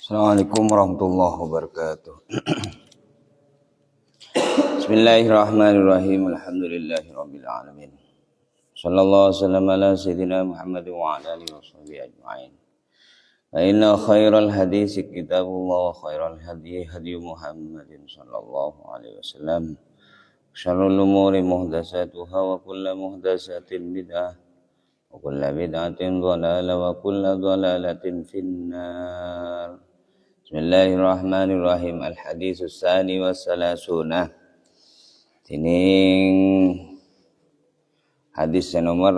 Assalamualaikum warahmatullahi wabarakatuh. Bismillahirrahmanirrahim. Alhamdulillahirabbil alamin. Sallallahu wasallam ala sayyidina Muhammad wa ala alihi washabihi ajmain. Wa inna khairal hadits kitabullah wa khairal hadi Muhammadin sallallahu alaihi wasallam. Syarrul umuri muhdatsatuha wa kullu muhdatsatin bid'ah wa kullu bid'atin dhalalah wa kullu dhalalatin finnar. Bismillahirrahmanirrahim. Al-haditsus tsani wassalasuna. Tining hadis nomor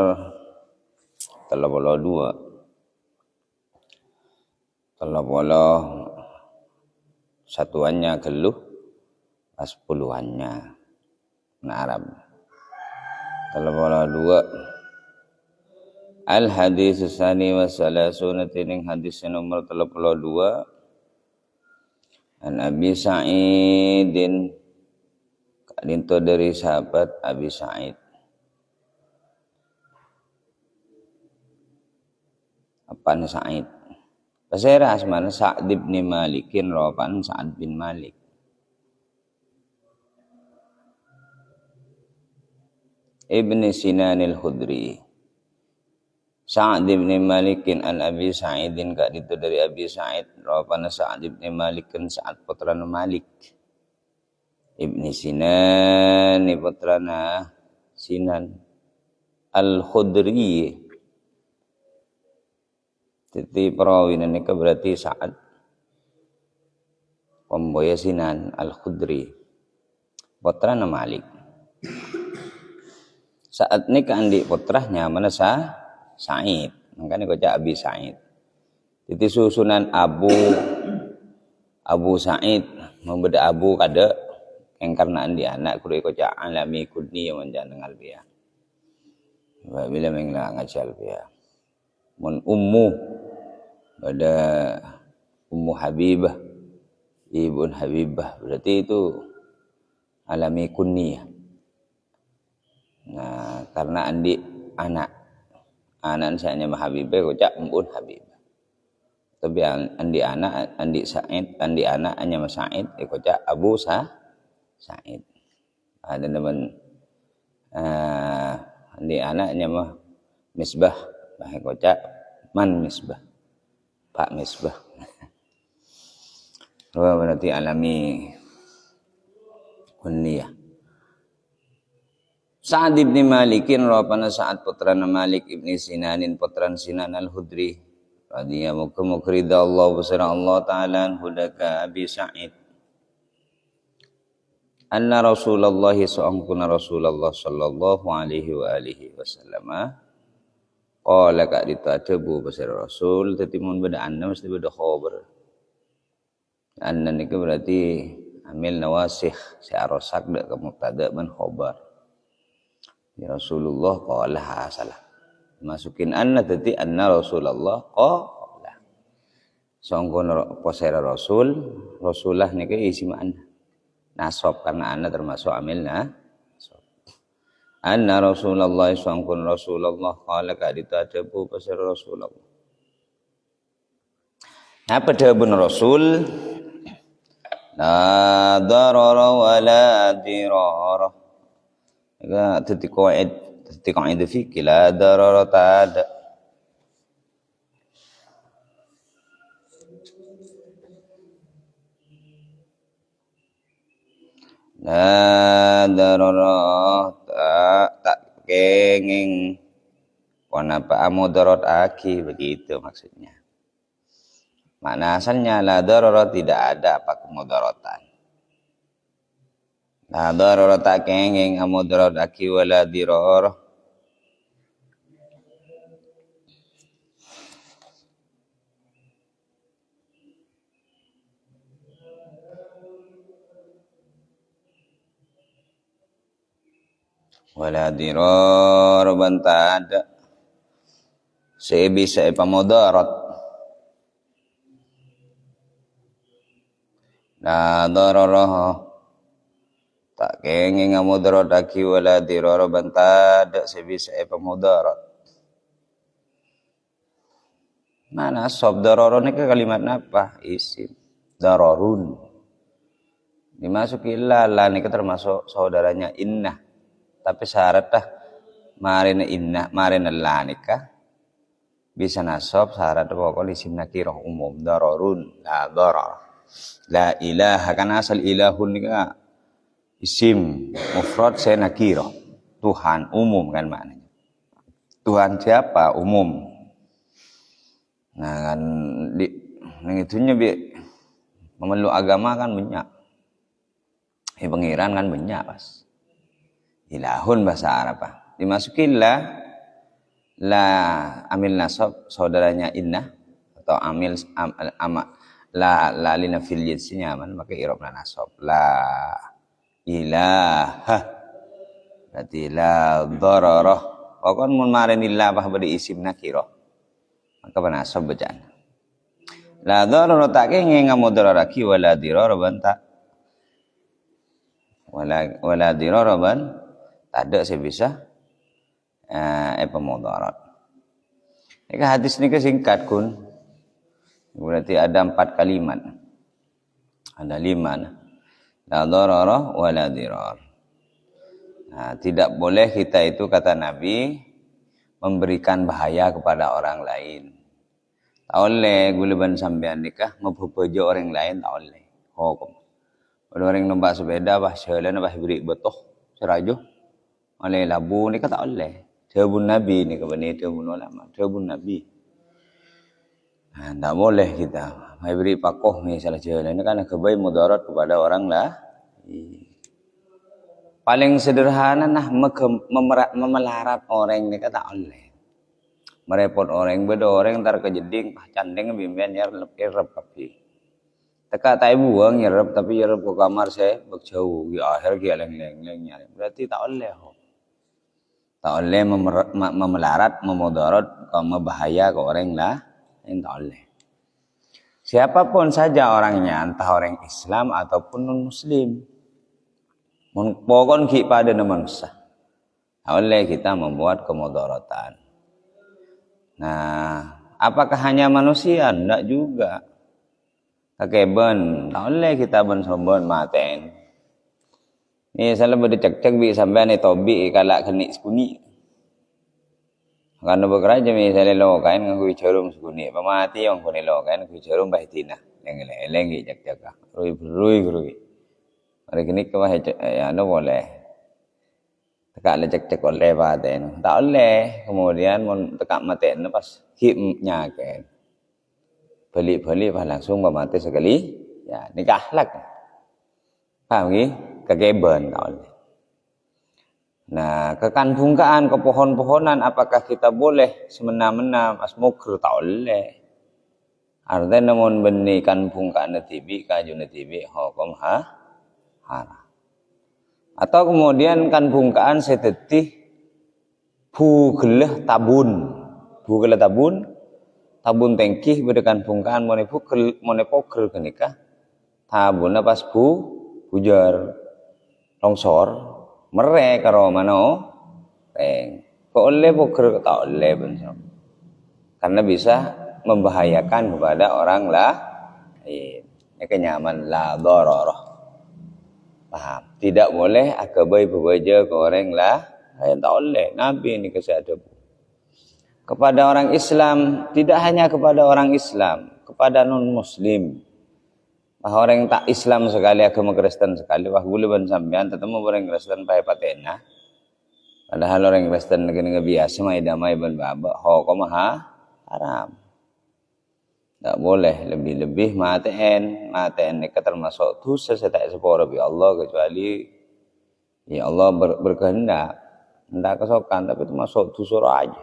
32. 30 satuannya geluh, pas puluhannya Arab. 32. Al-haditsus tsani wassalasuna. Tining hadis nomor 32. An Abi Sa'idin, kadinto dari sahabat Abi Sa'id. Apaan Sa'id? Pasera asmana Sa'd bin Malikin, rawan Sa'd bin Malik. Ibn Sinan al-Khudri. Sa'd bin Malikin an Abi Sa'idin, kadinto dari Abi Sa'id, rawan Sa'd bin Malikin, Sa'd putrana Malik. Ibn Sinan putrana Sinan al-Khudri. Titi perawinan ini berarti Sa'ad pemboya Sinan al-Khudri putrana Malik. Saat ini kandi putranya mana Sa'id, makanya kau cak Abi Sa'id. Titi susunan Abu Sa'id membeda Abu kada yang karena andi anak kudu kau cak alami kudni yang menjangan albiya. Bila mengelang ngajal albiya. Mun ummu pada Ummu Habibah, Ibun Habibah, berarti itu alami kunniyah. Nah, karena andi anak saya nama Habibah, kocak Umbun Habibah. Tapi andi Sa'id, andi anak hanya Sa'id, kocak Abu Sa'id. Ada teman andi anak hanya Misbah, bahaya kocak Man Misbah, Pak Misbah. Berarti alami kunniyah. Sa'd bin Malikin, rawana Sa'ad putrana Malik ibni Sinanin putran Sinan al-Khudri. Radhiyallahu mukrida Allah besar Allah ta'ala hudaka Abi Sa'id. Anna Rasulullah sa'angkuna Rasulullah sallallahu alaihi wa alihi wasallam. Qala kak ditatebu besar Rasul, tetimun beda anna mesti beda khabar. Anna niku berarti amil nawasikh, searosak dak ke mubtada man khabar. Ya Rasulullah qala salah. Masukin anna tadi anna Rasulullah qala. Sangkon posera Rasul, Rasulah niku isi anna. Nasab karena anna termasuk amilna. Anna Rasulullah sangkon Rasulullah qala ka ditadabu posera Rasulullah. Apa dawuh Rasul? La darara wa la dirara. Ika titik qaid fikih la dararata ada. La dararata tak kenging wanapa amudarat aki, begitu maksudnya. Makna asalnya la darara tidak ada apa kemudaratan. La darara tak kenging amudarat aki wala dirar. Wala dirar bantad sebisa pamudarat. La darara tak kenging amudarat aki wala dirar bantad sebisa pamudarat. Mana sob darorun ini ke kalimat apa? Isim. Darorun. Dimasuki la ini termasuk saudaranya inna. Tapi syarat dah marina inna, marina la nikah bisa nasab syarat pokok isim nakirah umum dararun la darar. La ilaha kan asal ilahun nikah isim mufrad saya nakirah. Tuhan umum kan maknanya. Tuhan siapa? Umum. Nah kan di itunya bi memeluk agama kan banyak. Pengiran kan banyak pas. Ilahun bahasa Arab. Dimasukin la amil nasab saudaranya inna atau amil la lina fil jinsinya man maka i'rabna nasab. La ilaha berarti la dararah. Pokoknya mun marenillah apa beri isim nakirah. Maka penasab bacaan. La dararah tak kenge ngamudararaki wala dirara banta. Wala dirara ban tak ada saya bisa pemudarat. Ini hadis ini singkat kun. Berarti ada 4 kalimat. Ada 5. La darara wala dirar. Nah, tidak boleh kita itu kata Nabi memberikan bahaya kepada orang lain. Tak boleh guleban sampean nikah memperbejo orang lain tak boleh. Hukum. Ada orang numpak sepeda bah jalan bah beri betuh serajuh. Oleh labu nikah tak boleh. Jawabun Nabi ni kebenar jawabun ulama. Jawabun Nabi. Nah, tak boleh kita. Mai beri pakoh misalnya jalan ini kan kebaik mudarat kepada orang lah. Paling sederhana nah memelarat orang ni kata oleh. Merepot orang beda orang ntar kejeding candeng bimbian irep kapi. Teka tak buang irep tapi irep ke kamar saya berjauh di akhir dia leng nyari. Berarti tak oleh. Tak oleh memelarat, memudarat, membahaya ke orang lah. Yang tak oleh. Siapapun saja orangnya, entah orang Islam ataupun non-Muslim. Pokoknya kita pada manusia. Tak oleh kita membuat kemudaratan. Nah, apakah hanya manusia? Tidak juga. Kakeben, tak boleh kita ben-ben maten. Ni salah berdecek-cek bi sampai ni tobi kalak kenik sekuni. Karena bekerja misalnya lo kain ngakui cerum sekuni. Pemati yang kuni lo kain ngakui cerum bahitina. Yang lagi cek-cek. Rui. Hari kini kau ya no boleh. Tekak lecek-cek oleh paten. Tak boleh. Kemudian mon tekak maten pas hipnya kan. Beli-beli langsung mati sekali. Ya nikah lak. Paham ni? Kegeben tak boleh. Nah, kekanbungkaan, ke pohon-pohonan apakah kita boleh semena-mena mas mukr tak boleh. Artinya namun benih kanbungkaan netibi kaju netibi hukum haram. Atau kemudian kanbungkaan setetih bugelah tabun. Bugelah tabun tengkih bedekan bungkaan monepoker kenikah. Tabun pas hujar longsor mereka karo mano peng kok oleh poker tak oleh benar karena bisa membahayakan kepada orang lah ini kenyaman la dararah paham tidak boleh akabai bebaja ke orang lah yang tak oleh Nabi ini kesadaran kepada orang Islam tidak hanya kepada orang Islam kepada non Muslim. Orang yang tak Islam sekali, agama Kristen sekali, wah boleh ban sampean tetemu orang Kristen pakai patena. Padahal orang Kristen negara biasa mai damai ban baba, hukum haram. Tak boleh lebih-lebih maten ini termasuk dosa setak seporo bi Allah kecuali ya Allah berkehendak. Hendak kesokan tapi itu masuk dosa aja.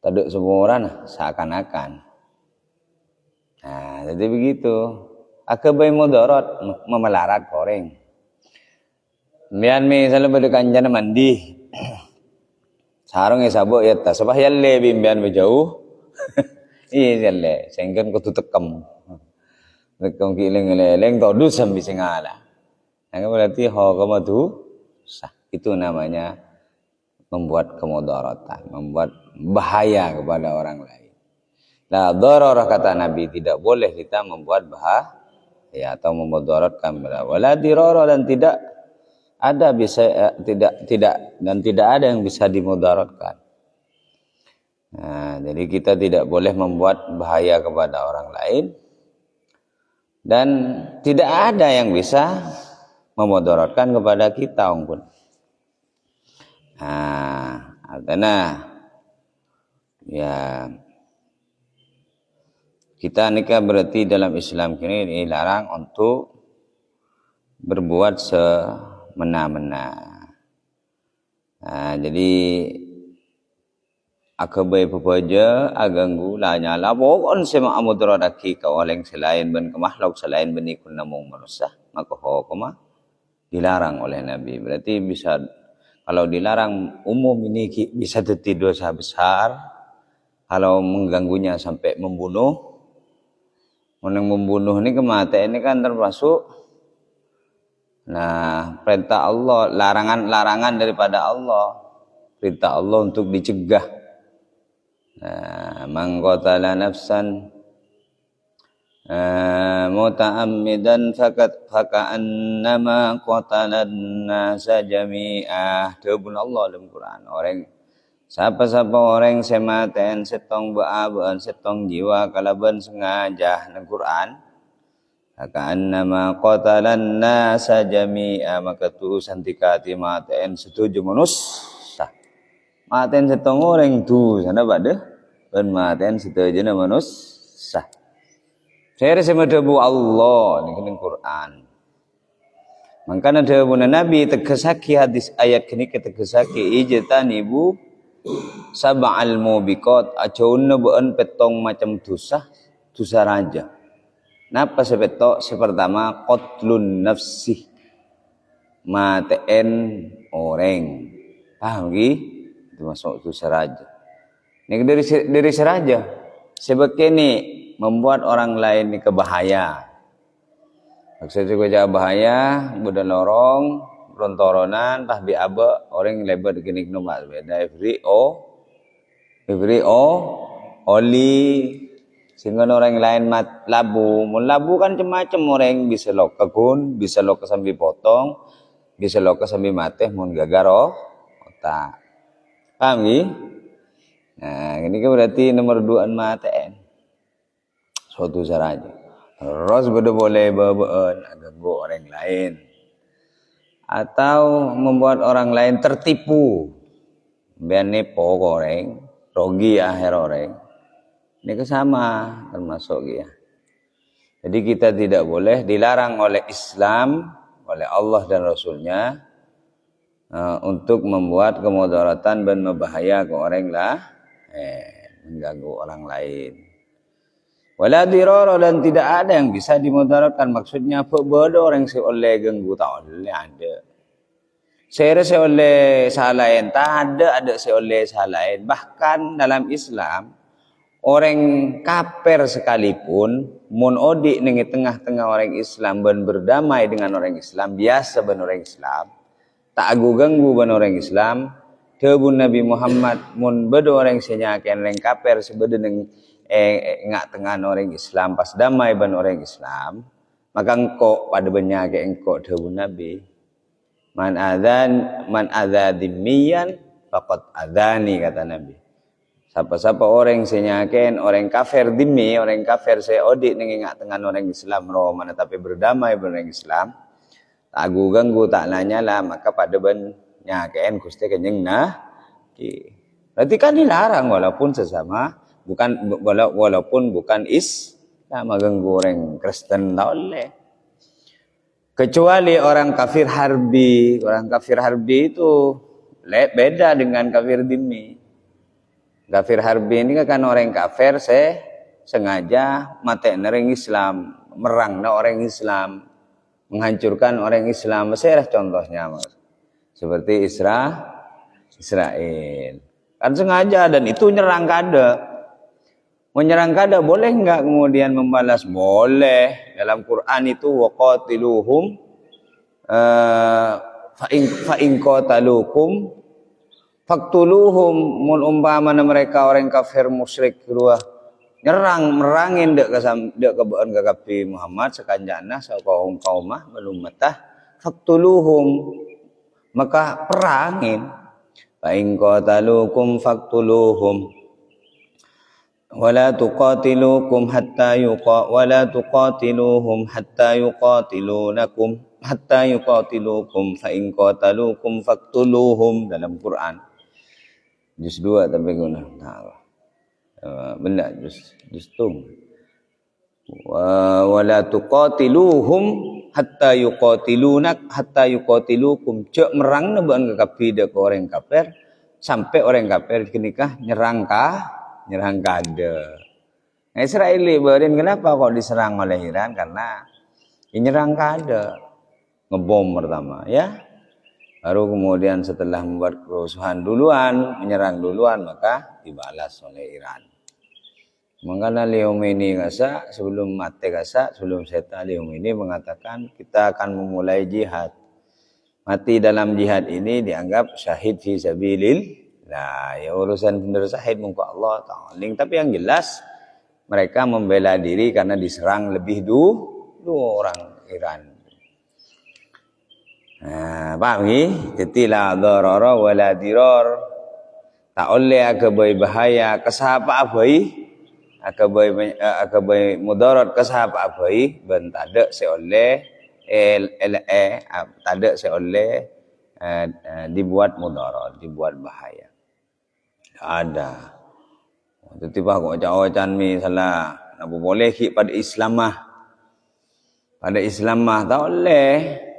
Taduk semua orang seakan-akan. Nah, jadi begitu. Akabai mudarat memelarat orang. Mian misalnya berdekanjana mandi. Sarung sabuk ya tas sabah yalle bimbian berjauh. Iya yalle, sehingga kudu tekem. Tekem kileng-leleng todus sampai singala. Yang berarti hukum itu sah. Itu namanya membuat kemudaratan, membuat bahaya kepada orang lain. La darara kata Nabi, tidak boleh kita membuat bahaya atau memudaratkan. Wala dirara, dan tidak ada bisa tidak ada yang bisa dimudaratkan. Nah, jadi kita tidak boleh membuat bahaya kepada orang lain dan tidak ada yang bisa memudaratkan kepada kita pun. Nah, artinya ya kita nikah berarti dalam Islam ini dilarang untuk berbuat semena-mena. Nah, jadi akabai pepaja aganggu la nyala pokon sema amudaradaki ka oleng selain ben ke makhluk selain benikun namung manusia, maka hukum dilarang oleh Nabi. Berarti bisa, kalau dilarang umum ini bisa jadi dosa besar kalau mengganggunya sampai membunuh. Yang membunuh ini kematian ini kan termasuk perintah Allah, larangan daripada Allah, perintah Allah untuk dicegah. Man qatala nafsan muta'ammidan faka'annama qatalan nasa jami'ah. Dawuh Allah dalam Quran, siapa orang sematen setong baaban setong jiwa kalaban sengaja dalam Quran, faka'annama qatalan nasa jami'ah, maka tu santikati maten setuju manusia. Maten setong orang tu sana pada dan maten setuju manusia. Saya sama debu Allah ni kena Quran. Makanya debu Nabi tegasaki hadis ayat kini tegasaki ijtanibu sab'al mubiqat, acaunna beun petong macam dosa raja. Napa sepetok? Sepertama qatlun nafsi, maten orang. Paham ki? Itu masuk dosa raja. Ini dari seraja. Sebab ini membuat orang lain ini kebahaya. Maksudnya juga bahaya, budak lorong, rontoronan, tah biaba orang lebar gini nomor beda every oli, sehingga orang lain labu. Mun labu kan macam-macam, orang bisa lok kebun, bisa lok sambil potong, bisa lok sambil mati, mun gagaro otak. Paham ya? Nah, ini kan berarti nomor 2 maten. Suatu saraja. Terus boleh bebeun ganggu orang lain. Atau membuat orang lain tertipu. Biar nepo orang, rogi akhir orang. Ini sama termasuk ya. Jadi kita tidak boleh, dilarang oleh Islam, oleh Allah dan Rasulnya, untuk membuat kemudaratan dan membahaya ke orang mengganggu orang lain. Wala dirara, dan tidak ada yang bisa dimudaratkan. Maksudnya apa? Bodoh orang oleh ganggu tak oleh ada. Saya oleh salahin tak ada oleh salahin. Bahkan dalam Islam orang kafir sekalipun mun odi ning tengah-tengah orang Islam ben berdamai dengan orang Islam, biasa ben orang Islam, tak agu ganggu ban orang Islam. Tebun Nabi Muhammad mun bedo orang senyaken orang kafir sebeda neng ngak tengah orang Islam pas damai ban orang Islam, maka engkau pada banyak engkau tebun Nabi man adza dimiyan faqad adani, kata Nabi. Siapa orang senyaken orang kafir dimi, orang kafir saya odik neng ngak tengah orang Islam roh mana tapi berdamai ban orang Islam, agu ganggu tak nanya lah, maka pada banyak kan kusti kenyang berarti kan dilarang walaupun sesama walaupun bukan Islam ganggu orang Kristen tak boleh, kecuali orang kafir harbi. Orang kafir harbi itu beda dengan kafir dimi. Kafir harbi ini kan orang kafir sengaja mati orang Islam, merang orang Islam, menghancurkan orang Islam. Saya contohnya seperti Israel kan sengaja, dan itu nyerang kada. Menyerang kada boleh enggak kemudian membalas? Boleh. Dalam Quran itu waqatiluhum fa in qatalukum faqtuluhum. Mun umpama mereka orang kafir musyrik kedua merangin dek kebon ke kapi Muhammad sekanjana kaum kaumah belum matah faktuluhum maka perangin fa in qatalukum faktuluhum wala tuqatiluhum hatta yuqatilukum fa in qatalukum faktuluhum dalam Quran juz 2 tapi guna benda juz tung wala tuqatiluhum hatta yuqatilukum cek merang neban ke kapi dek orang kafir sampai orang kafir kenikah nyerang kada. Nah, Israeli berin kenapa kok diserang oleh Iran karena nyerang kada ngebom pertama ya baru kemudian setelah membuat kerusuhan duluan menyerang duluan maka dibalas oleh Iran. Makanya Khomeini kasa sebelum mati kasa sebelum seta Khomeini mengatakan kita akan memulai jihad. Mati dalam jihad ini dianggap syahid fi sabilillah. Nah, ya urusan benar syahid muka Allah Ta'ala. Tapi yang jelas mereka membela diri karena diserang lebih dulu orang Iran. Nah, paham ni? Jadi la darara wala dirar. Tak oleh akabai bahaya kesapa abai akabai mudarat kesapa abai ben tada seoleh tada seoleh dibuat mudarat, dibuat bahaya. Ada. Tiba-tiba kok ocan mi salah nak boleh pada Islamah. Pada Islamah tak oleh.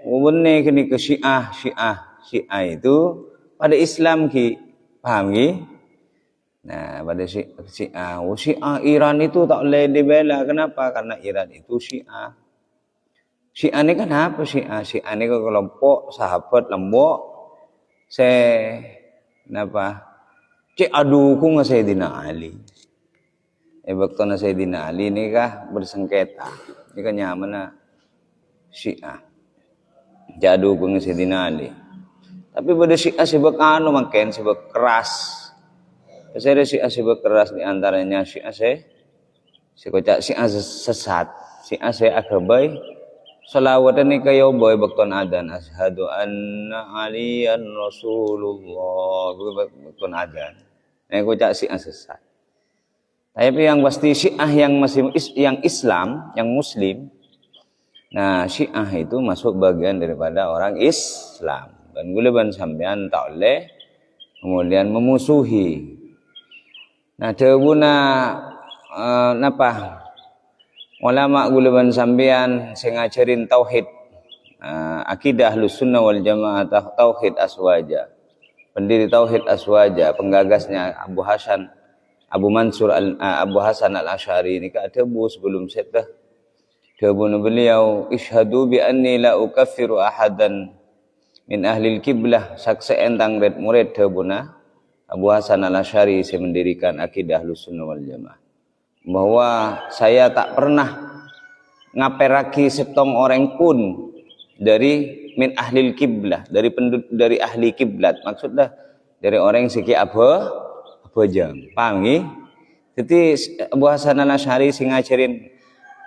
Benar kini ke Syiah itu pada Islam ki paham ki? Nah, pada Syiah Iran itu tak boleh dibela. Kenapa? Karena Iran itu Syiah. Syiah ni kan apa Syiah? Syiah ni kan kelompok sahabat lembok napa? Cik adukung Sayyidina Ali. Waktu Sayyidina Ali ni kah bersengketa. Ini kan nyaman Syiah. Jadu kung Sayyidina Ali. Tapi pada Syiah sibuk makin sibuk keras. Saya Syiah sibuk keras di antaranya Syiah kocak Syiah sesat. Syiah akabai salawatan ni kayo boy bakton adan asyhadu anna aliyan rasulullah bakton adan. Kocak Syiah sesat. Tapi yang pasti Syiah yang Islam, yang Muslim. Nah, Syiah itu masuk bagian daripada orang Islam. Dan guleban sampean tak oleh kemudian memusuhi. Nah, tebuna napa? Ulama guleban sampean sing ngajarin tauhid. Akidah Ahlussunnah wal Jamaah tauhid aswaja. Pendiri tauhid aswaja, penggagasnya Abu Hasan al-Asy'ari ini ka tebu sebelum setah kebun beliau isyhadu bi anni la ukaffiru ahadan min ahli al-qiblah saksi entang murid kebuna Abu Hasan al-Asy'ari saya mendirikan akidah Ahlussunnah wal Jamaah bahwa saya tak pernah ngaperaki setong orang pun dari min ahli al-qiblah dari ahli kiblat maksudnya dari orang siki apa jam paham nggih? Jadi Abu Hasan al-Asy'ari sing ngajarin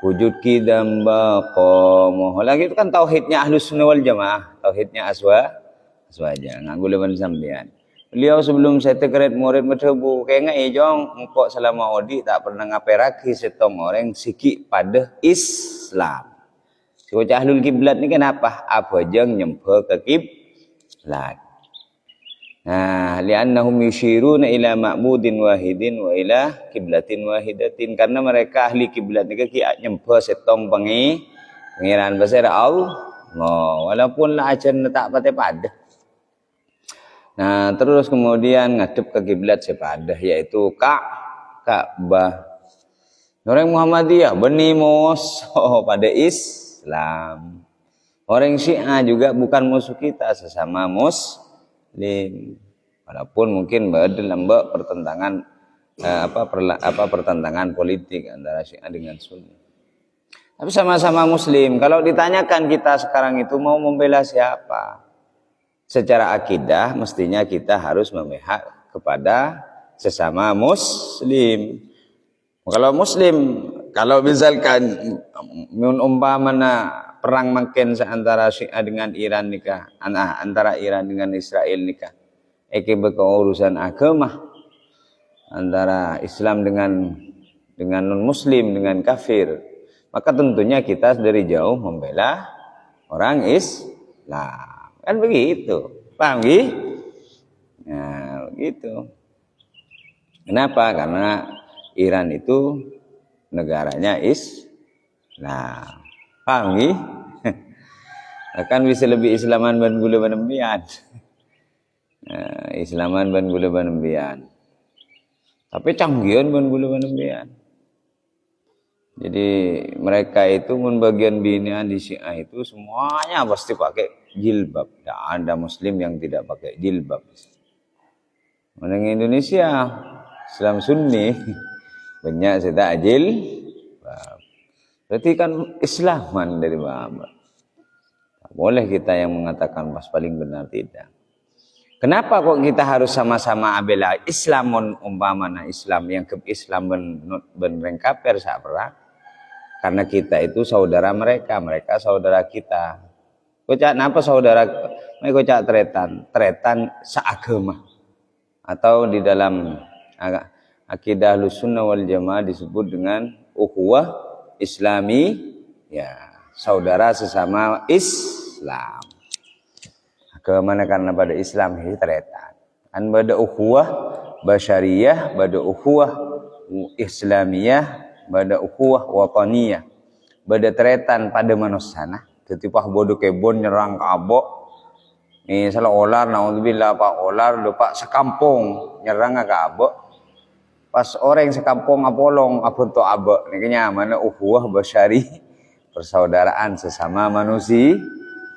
wujud kidam baqomoh. Lagi itu kan tauhidnya Ahlussunnah wal Jamaah, tauhidnya aswaja. Nganggo leban sampean. Beliau sebelum saya tekret murid medebu kayak ngejong engkok selama odi tak pernah ngaperaki setong orang siki pada Islam. Si bocah ahlul kiblat ni kenapa? Apa jeng nyembah ke kiblat. Nah, li'annahum yushiruna ila ma'budin wahidin wa ila kiblatin wahidatin karena mereka ahli kiblat ni ki nyembah setong pangeran besar Allah. Walaupun lah ajan tak pada. Nah, terus kemudian ngadep ke kiblat sepadah yaitu Ka'bah. Orang Muhammadiyah benimos pada Islam. Orang Syiah juga bukan musuh kita sesama Muslim. Walaupun mungkin dalam pertentangan pertentangan politik antara Syiah dengan Sunni. Tapi sama-sama Muslim. Kalau ditanyakan kita sekarang itu mau membela siapa? Secara akidah mestinya kita harus memihak kepada sesama Muslim. Kalau Muslim, kalau misalkan umpamana perang makin antara Syiah dengan Iran nikah, antara Iran dengan Israel nikah, urusan agama antara Islam dengan non Muslim, dengan kafir, maka tentunya kita dari jauh membela orang Islam, kan begitu, paham gitu? Nah, begitu. Kenapa? Karena Iran itu negaranya Islam, paham gitu? Akan bisa lebih Islaman ban gula banembian. Islaman ban gula banembian. Tapi canggihan ban gula banembian. Jadi mereka itu bagian binaan di Syiah itu semuanya pasti pakai jilbab. Tidak ada Muslim yang tidak pakai jilbab. Meneng Indonesia Islam Sunni banyak sedang jilbab. Berarti kan Islaman dari Muhammad. Boleh kita yang mengatakan pas paling benar, tidak. Kenapa kok kita harus sama-sama abela Islam umpamana Islam yang ke Islam ben kafir saat perang? Karena kita itu saudara mereka, mereka saudara kita. Kocak napa saudara? Mereka kocak tretan seagama. Atau di dalam akidah Ahlussunnah wal Jamaah disebut dengan ukhuwah Islami, ya, saudara sesama Islam. Kemana karena pada Islam hitretan. An pada ukhuwah basyariyah, pada ukhuwah Islamiyah, pada ukhuwah wataniyah. Pada tretan pada manusana. Ketipah bodoh kebon nyerang ke abok. Nih salah olar, naudzubillah pak olar, lupa sekampung nyerang ke abok. Pas orang sekampung apolong apunto abok. Nih kenyamana ukhuwah basyari, persaudaraan sesama manusia.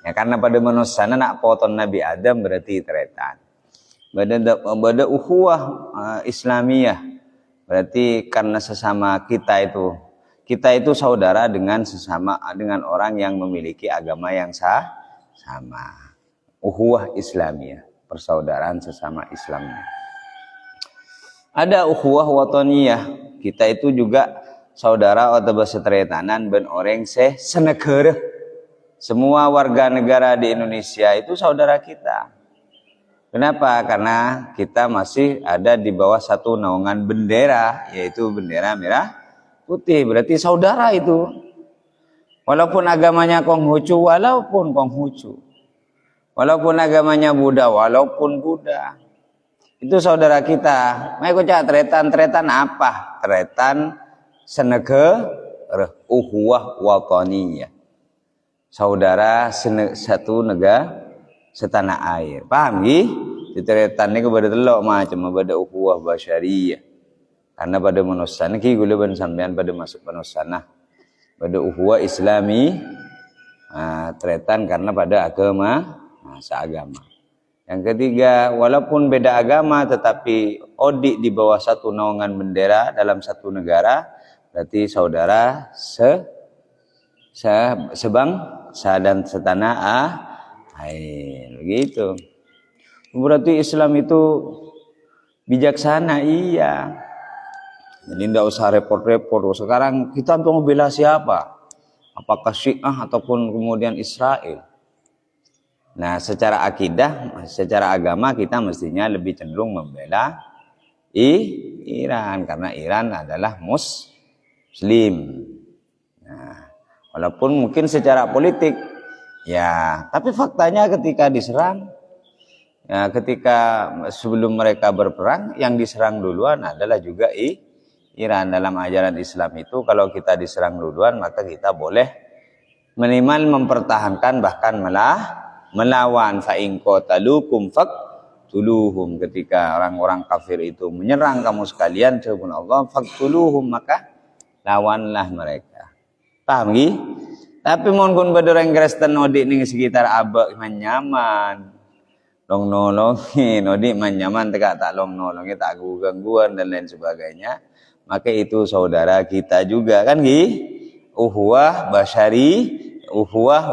Ya, karena pada manusia nak potong Nabi Adam berarti tretan. Pada ukhuwah Islamiyah berarti karena sesama kita itu saudara dengan orang yang memiliki agama yang sama. Ukhuwah Islamiyah, persaudaraan sesama Islamnya. Ada ukhuwah wataniyah, kita itu juga saudara atau bersetretanan ben orang senegara. Semua warga negara di Indonesia itu saudara kita. Kenapa? Karena kita masih ada di bawah satu naungan bendera, yaitu bendera merah putih. Berarti saudara itu. Walaupun agamanya Konghucu, walaupun Konghucu. Walaupun agamanya Buddha, walaupun Buddha. Itu saudara kita. Mereka tretan apa? Tretan senegara, ukhuwah wataniyah. Saudara satu negara setanah air. Paham gih? Ditretan ini kepada telok macam pada ukhuwah basyariyah. Karena pada manusia ki gula ban sampean pada masuk manusia. Pada ukhuwah Islami tretan karena pada agama seagama. Yang ketiga, walaupun beda agama tetapi odik di bawah satu naungan bendera dalam satu negara, berarti saudara sebangsa dan setanah air, begitu. Berarti Islam itu bijaksana, iya. Jadi tidak usah repot-repot. Sekarang kita untuk membela siapa? Apakah Syiah ataupun kemudian Israel? Nah, secara akidah, secara agama kita mestinya lebih cenderung membela Iran karena Iran adalah Muslim. Nah, walaupun mungkin secara politik, ya, tapi faktanya ketika diserang, ya, ketika sebelum mereka berperang, yang diserang duluan adalah juga Iran. Dalam ajaran Islam itu, kalau kita diserang duluan, maka kita boleh minimal mempertahankan, bahkan melawan. Fa'in qatalukum faqtuluhum. Ketika orang-orang kafir itu menyerang kamu sekalian, sebelum Allah, faqtuluhum, maka lawanlah mereka. Paham gih? Tapi mohon badoreng Kristen odik ning sekitar abak nyaman. Long nolongin odik nyaman tak long nolongin, tak gangguan dan lain sebagainya. Maka itu saudara kita juga kan gih? Ukhuwah basyari, ukhuwah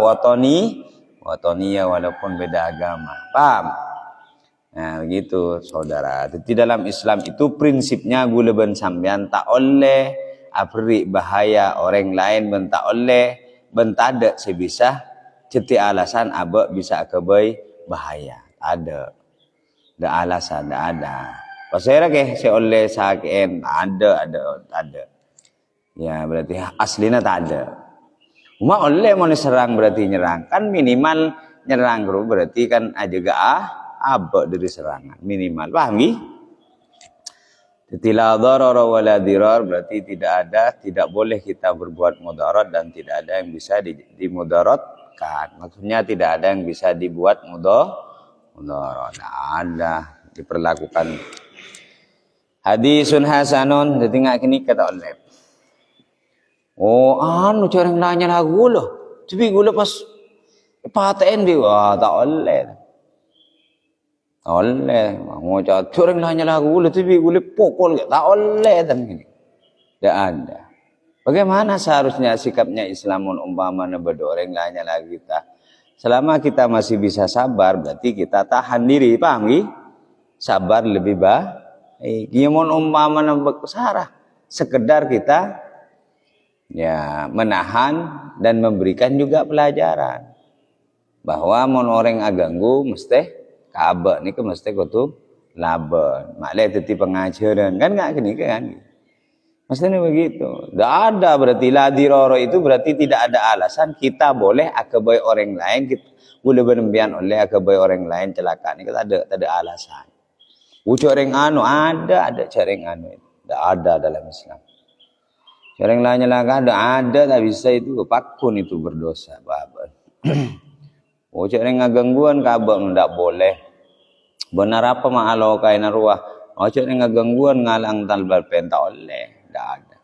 wataniyah walaupun beda agama. Paham? Nah, begitu saudara. Di dalam Islam itu prinsipnya gula ben sampean tak oleh apri bahaya orang lain bentak oleh bentada sebisa ceti alasan aba bisa kebai bahaya ada alasan ada pasera ke se oleh saken ada ya berarti aslinya tak ada ma oleh mau serang berarti nyerang kan minimal nyerang berarti kan juga aba dari serangan minimal paham nggih. La darara wala dirar berarti tidak boleh kita berbuat mudarat dan tidak ada yang bisa dimudaratkan. Maksudnya tidak ada yang bisa dibuat mudarat. Ada diperlakukan. Hadisun hasanun ditinggal kini kata oleh. Oh, anu cara nanya lagu loh. Tapi gula pas paten dia tak oleh. Oleh mau cakap orang nanya lagu boleh tapi boleh pokol tak oleh dan gini tidak ada. Bagaimana seharusnya sikapnya Islamun umpama berdua orang nanya lagi kita selama kita masih bisa sabar berarti kita tahan diri paham gih sabar lebih baik gimana umpama bersarah sekedar kita ya menahan dan memberikan juga pelajaran bahwa mon orang aganggu mesti Kaaba ni ke mesti kau tu laban. Maklai teti pengajaran kan enggak gini kan? Mesti ni begitu. Tak ada berarti la dirara itu berarti tidak ada alasan kita boleh akabai orang lain kita boleh berembian oleh akabai orang lain celaka ni tak ada alasan. Ucap orang anu ada cara yang anu. Tak ada dalam Islam. Cara yang lainnya lah ada tak bisa itu pakun itu berdosa babat. Ucap orang gangguan Kaaba tidak boleh. Benar apa ma'alau kaina ruah. Ucap orang gangguan ngalang talbal penta oleh. Tidak ada.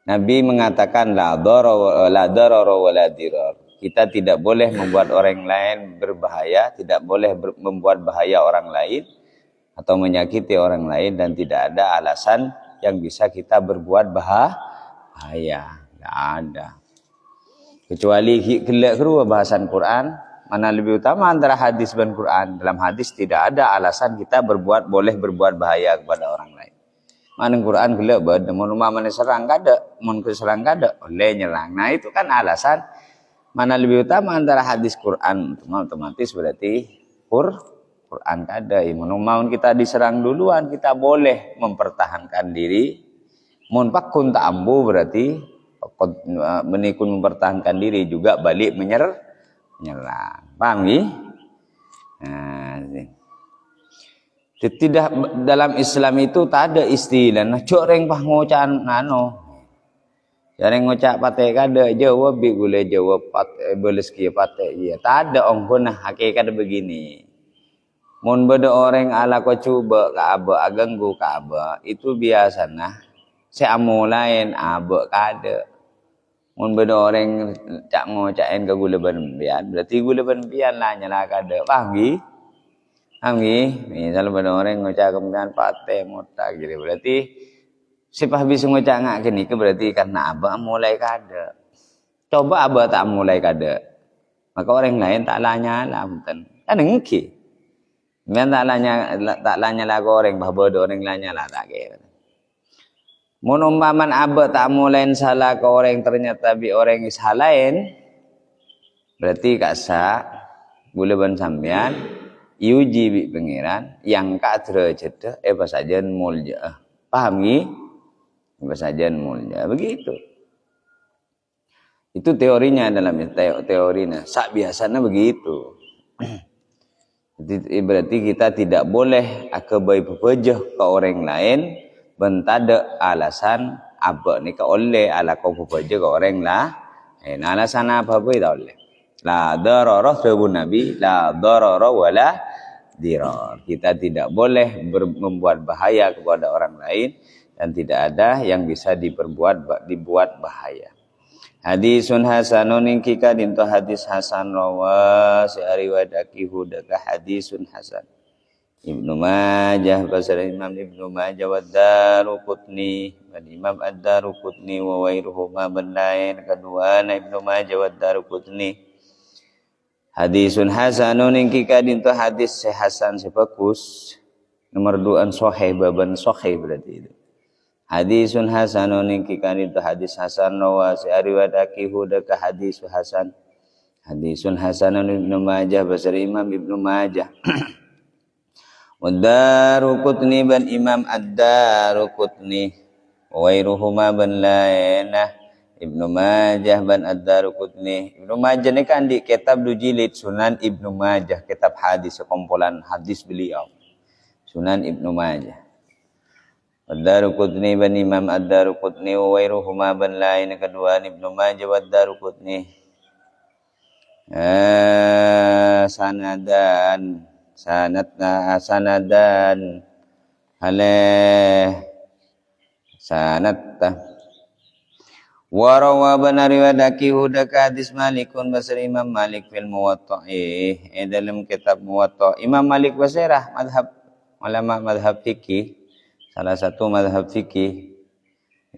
Nabi mengatakan la darara wa la dirar. Kita tidak boleh membuat orang lain berbahaya, tidak boleh membuat bahaya orang lain atau menyakiti orang lain dan tidak ada alasan yang bisa kita berbuat bahaya. Tidak ada. Kecuali kelak kedua bahasan Quran mana lebih utama antara hadis dan Quran. Dalam hadis tidak ada alasan kita boleh berbuat bahaya kepada orang lain. Mana Quran kelak beda mun mana serang kada, mun serang kada oleh nyerang. Nah itu kan alasan mana lebih utama antara hadis Quran otomatis berarti Quran kada. Mun kita diserang duluan kita boleh mempertahankan diri. Mun pakun tak ambu berarti menikun mempertahankan diri juga balik menyerang. Paham ni? Tidak dalam Islam itu tak ada istilah nah cok reng pah ngocan ngano. Jarang ngocak patek kada jawab bi gule jawab patek beles kia patek iya. Tak ada ongkon nah hakikat begini. Mun beda orang ala ko cuba Kaaba aganggu Kaaba itu biasa nah seamu lain abe kada. Mun beda orang cak ngocakin ke gula berembian berarti gula berembian lah nyala kada. Paham gi? Paham gi? Misal beda orang ngocak kemudian patek motak gitu berarti sipah bisa ngocak ngak kini ke berarti karena abah mulai kada. Coba abah tak mulai kada. Maka orang lain tak lanya lah mungkin. Kan ngeki. Memang tak lanya lah orang bah bodoh orang lanya lah tak kira. Mun umpaman abah tak mulai salah ke orang ternyata bi orang salahin berarti kasa boleh ban sampean iuji bi pengiran yang ka derajat pasajen mulja. Paham ni? Pasajen mulja begitu. Itu teorinya dalam teorinya. Sak biasanya begitu. Berarti kita tidak boleh akabai pepejah ke orang lain bentada alasan apa ni ke oleh ala kau pepejah ke orang lah. Alasan apa tak oleh. La dararah sabun Nabi la darara wala dirar. Kita tidak boleh membuat bahaya kepada orang lain dan tidak ada yang bisa dibuat bahaya. Hadisun hasanun ingkika dinto hadis hasan rawa si ariwadaki hudaka hadisun hasan. Ibnu Majah pasal Imam Ibnu Majah wa Daruqutni dan Imam Ad-Daruqutni wa wairuhuma bendain kedua Ibnu Majah wa Daruqutni. Hadisun hasanun ingkika dinto hadis hasan sebagus nomor 2 sahih baban sahih berarti itu. Hadisun hasanun ingkikan itu hadis hasan wa riwayat aki hudaka hadis hasan. Hadisun hasanun Ibnu Majah basar Imam Ibnu Majah. Ad-Daruqutni ban Imam Ad-Daruqutni wa wairuhuma ban lainah Ibnu Majah ban Ad-Daruqutni. Ibnu Majah ni kan di kitab jilid Sunan Ibnu Majah, kitab hadis sekumpulan hadis beliau. Sunan Ibnu Majah. Ad-Daruqutni ban Imam Ad-Daruqutni wa wairuhuma ban lain kedua Ibnu Majah wa Ad-Daruqutni. Sanadan haleh sanatta warawa ban riwayat hudaka hadis Malikun basar Imam Malik fil Muwatta'i dalam kitab Muwatta. Imam Malik basirah madhab ulama madhab fikih, salah satu madhab fikih.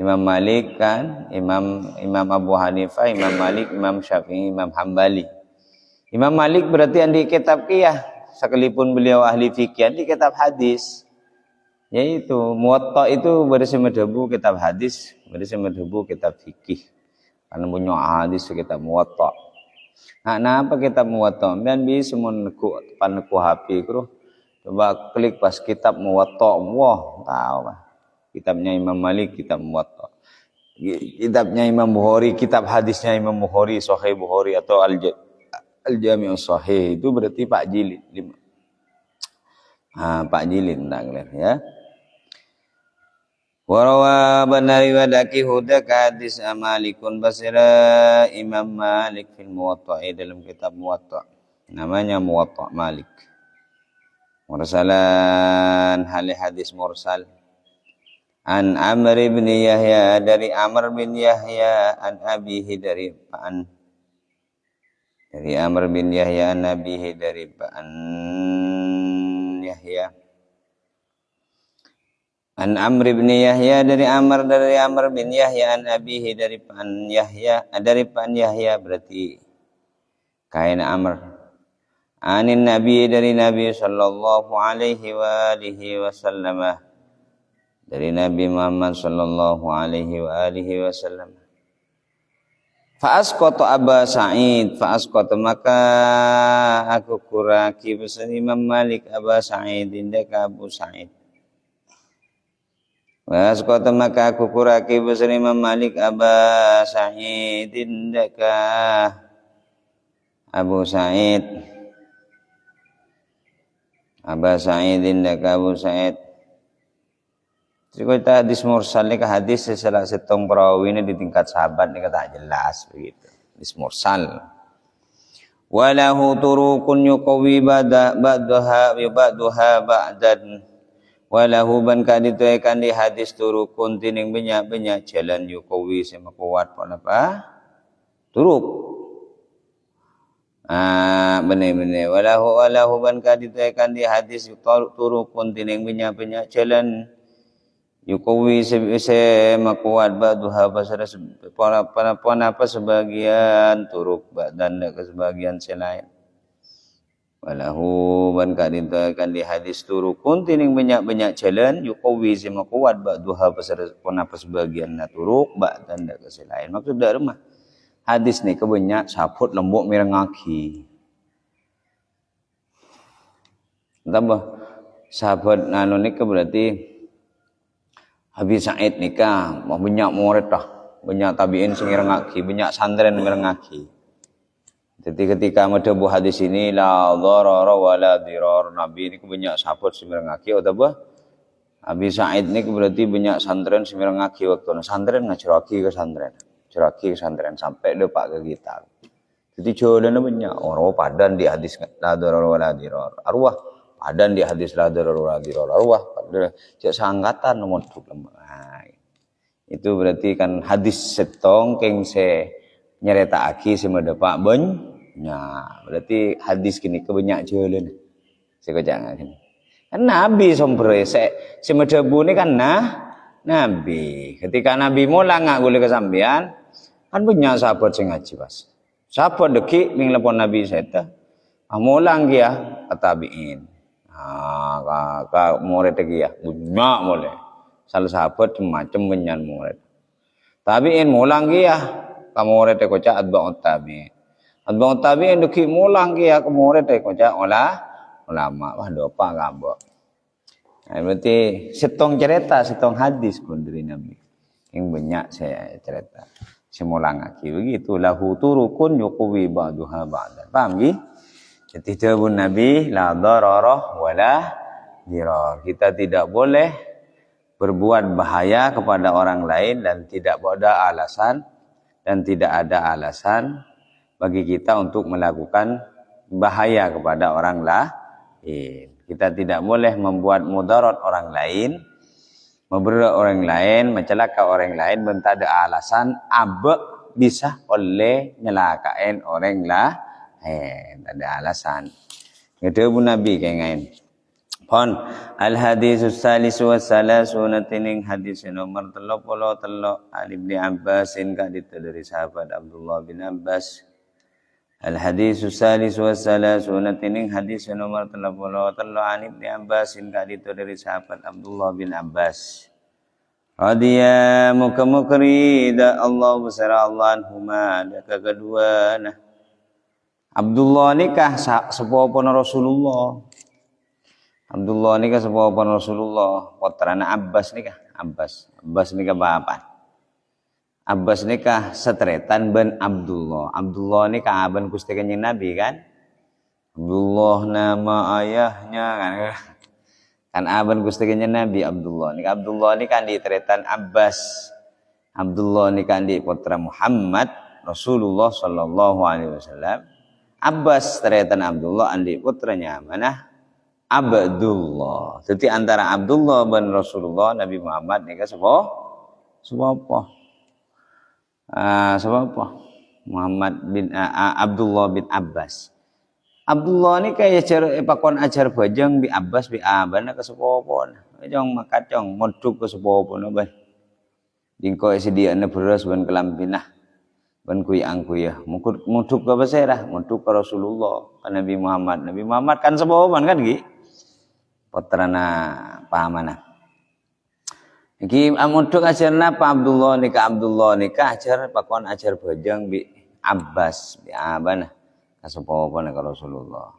Imam Malik kan Imam Abu Hanifah, Imam Malik, Imam Syafi'i, Imam Hambali. Imam Malik berarti yang di kitab qiyah, sekalipun beliau ahli fikih di kitab hadis. Yaitu Muwatta itu bersemadhabu kitab hadis, bersemadhabu kitab fikih. Karena punya hadis kitab Muwatta. Nah, apa kitab Muwatta? Dan bisa meneku paneku HP kru. Coba klik pas kitab Muwatta. Wah, tahu lah. Kitabnya Imam Malik, kitab Muwatta. Kitabnya Imam Bukhari, kitab hadisnya Imam Bukhari, Sahih Bukhari atau Al-Jami'us Sahih itu berarti Pak Jilid 5. Pak Jilid enggak clear ya. Warawa banari wadaki hudaka hadis Malikun basira Imam Malik fil Muwatta dalam kitab Muwatta. Namanya Muwatta Malik. Mursalan hadis mursal an Amr bin Yahya dari Amr bin Yahya an abihi dari Amr bin Yahya an abihi dari Yahya an Amr bin Yahya dari Amr bin Yahya an abihi dari Yahya berarti kain Amr anin Nabi dari Nabi sallallahu alaihi wa alihi wasallam dari Nabi Muhammad sallallahu alaihi wa alihi wasallam. Fa'asqata Aba Sa'id, fa'asqata maka aku kuraki pesan Imam Malik Aba Sa'id indaka Abu Sa'id. Fa'asqata maka aku kuraki pesan Imam Malik Aba Sa'id indaka Abu Sa'id. Aba Sa'id indaka Abu Sa'id. Jadi hadis mursal ni hadis salah setong perawi ni di tingkat sahabat ni kata jelas begitu. Hadis mursal. Walahu turukun yuqawi ba'daha ba'dan. Walahu ban kadituaikan di hadis turukun tining banyak jalan yuqawi sama kuat apa? Turuk. Benar-benar walahu ban kadituaikan di hadis turukun tining banyak jalan yukawi makuat ba'duha pasara apa sebagian turuk dan ke sebagian selain. Walahu ban kaditakan di hadis turukun tining banyak jalan yukawi makuat ba'duha pasara apa sebagian turuk dan ke selain. Maksud dari mah hadis ni kebanyak saput lembuk mirengaki. Tambah sahabat nanu ni berarti Habis Sa'id nikah, banyak murid dah, banyak tabiin sing ngaki, banyak santren ngaki. Jadi ketika madhabu hadis ini la dharara wa la dirar, Nabi ini banyak sahabat sing ngaki atau apa? Habis Sa'id ini berarti banyak santren sing ngaki waktu santren ngajaraki ke santren sampai depak ke kita. Jadi jalannya banyak orang padan di hadis la dharara wa la dirar. Arwah padan di hadis la dharara wa la dirar. Arwah cek sanggatan nomor itu berarti kan hadis setong keng se nyereta aki sama depak banyak berarti hadis kini kebanyak jalan sekejap ini kan Nabi sompre se madhabu ni kan Nabi ketika Nabi mula ngak gule kesambian kan banyak sahabat sing ngaji pas sahabat deki ning lepon Nabi seta mulang dia katabiin ka murid lagi ya banyak boleh salah sahabat macam menyan murid. Tabi'in mulang kia ka murid ko ca atba'ut tabi'in. Atba'ut tabi'in duki mulang kia ka murid ko ca ulama wah dopa gabo. Nah, berarti setong cerita, setong hadis pun dari Nabi. Yang banyak saya cerita. Semulang aki begitu lahu turukun yuqwi ba'daha ba'dan. Paham nggih? Jadi dawuh Nabi la dararah wala dirar. Kita tidak boleh berbuat bahaya kepada orang lain dan tidak ada alasan bagi kita untuk melakukan bahaya kepada orang lain. Kita tidak boleh membuat mudarat orang lain, memberat orang lain, mencelaka orang lain, tak ada alasan abek bisa oleh nyelakain orang lain. Tak ada alasan. Itu pun Nabi kayak ngain. Pon al hadisus salisu wassalasuna tining hadis nomor 33 Ali bin Abbasin kadit dari sahabat Abdullah bin Abbas. Al hadisus salisu wassalasuna tining hadis nomor 33 Ali bin Abbasin kadit dari sahabat Abdullah bin Abbas. Radiya muka rida Allah besar Allah anhuma ada kedua nah Abdullah nikah sepupu Rasulullah. Abdullah nikah sepupu Rasulullah. Putrana Abbas nikah. Abbas nikah bapak. Abbas nikah setretan ben Abdullah. Abdullah nikah ben Gusti Kanjeng Nabi kan. Abdullah nama ayahnya kan. Kan aben Gusti Kanjeng Nabi Abdullah. Abdullah nikah di tretan Abbas. Abdullah nikah di putra Muhammad Rasulullah sallallahu alaihi wasallam. Abbas tretan Abdullah andi putranya mana? Abdullah. Jadi antara Abdullah bin Rasulullah Nabi Muhammad nikah sepupu. Sepupu Muhammad bin Abdullah bin Abbas. Abdullah ni kaya pakon ajar bajang bi Abbas bi abana ke sepupu. Jong makacong moduk ke sepupu no ban. Dingko sediana beras ban kelampinah. Ban kuyang-kuyah. Moduk ke basirah, moduk ke Rasulullah, ke Nabi Muhammad. Nabi Muhammad kan sepupu kan gi. Putrana pahamana. Iki amuduk ajarna Pak Abdullah nikah ajar pakon ajar bajang bi Abbas bi abana kasepupu ka Rasulullah.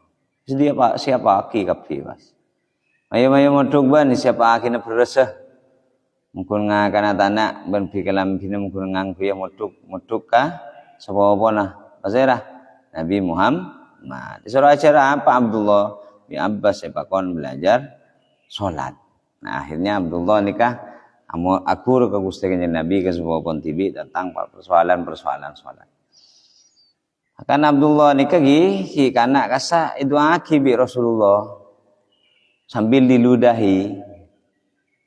Sedia Pak siapa aki kapti Mas. Ayo muduk ban siapa aki na beresah. Mungkin ngakana tanak ban bi kalambina mungkin ngangku ya muduk ka sepupu na pasirah Nabi Muhammad. Disuruh acara apa Abdullah bi Abbas pakon belajar salat. Nah akhirnya Abdullah nikah akur ke Gusti Kanjeng Nabi ke sepupu tibi tentang persoalan salat. Akan Abdullah nikah gi kana kasa itu aki bi Rasulullah sambil diludahi